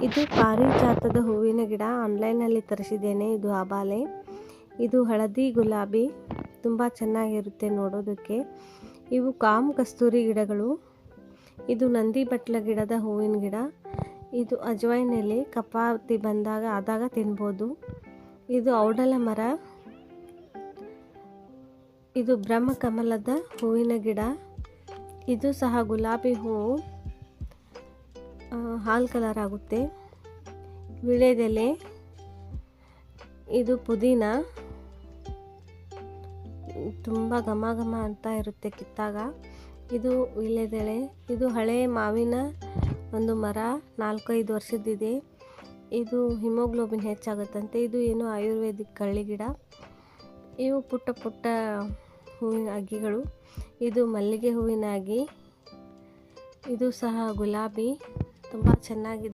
ಇದು ಪಾರಿಜಾತದ ಹೂವಿನ ಗಿಡ. ಆನ್ಲೈನಲ್ಲಿ ತರಿಸಿದ್ದೇನೆ. ಇದು ಆಬಾಲೆ. ಇದು ಹಳದಿ ಗುಲಾಬಿ, ತುಂಬ ಚೆನ್ನಾಗಿರುತ್ತೆ ನೋಡೋದಕ್ಕೆ. ಇವು ಕಾಮ್ ಕಸ್ತೂರಿ ಗಿಡಗಳು. ಇದು ನಂದಿ ಬಟ್ಲ ಗಿಡದ ಹೂವಿನ ಗಿಡ. ಇದು ಅಜ್ವೈನ್ ಎಲೆ, ಕಫಾತಿ ಆದಾಗ ತಿನ್ಬೋದು. ಇದು ಔಡಲ ಮರ. ಇದು ಬ್ರಹ್ಮಕಮಲದ ಹೂವಿನ ಗಿಡ. ಇದು ಸಹ ಗುಲಾಬಿ ಹೂವು, ಹಾಲ್ ಕಲರ್ ಆಗುತ್ತೆ. ವಿಳೆದೆಲೆ. ಇದು ಪುದೀನ, ತುಂಬ ಘಮ ಘಮ ಅಂತ ಇರುತ್ತೆ ಕಿತ್ತಾಗ. ಇದು ವಿಳೆದೆಲೆ. ಇದು ಹಳೆ ಮಾವಿನ ಒಂದು ಮರ, 4-5 ವರ್ಷದಿದೆ. ಇದು ಹಿಮೋಗ್ಲೋಬಿನ್ ಹೆಚ್ಚಾಗುತ್ತಂತೆ. ಇದು ಏನು ಆಯುರ್ವೇದಿಕ್ ಕಳ್ಳಿ ಗಿಡ. ಇವು ಪುಟ್ಟ ಪುಟ್ಟ ಹೂವಿನ ಅಗಿಗಳು. ಇದು ಮಲ್ಲಿಗೆ ಹೂವಿನ ಅಗಿ. ಇದು ಸಹ ಗುಲಾಬಿ, ತುಂಬ ಚೆನ್ನಾಗಿದೆ.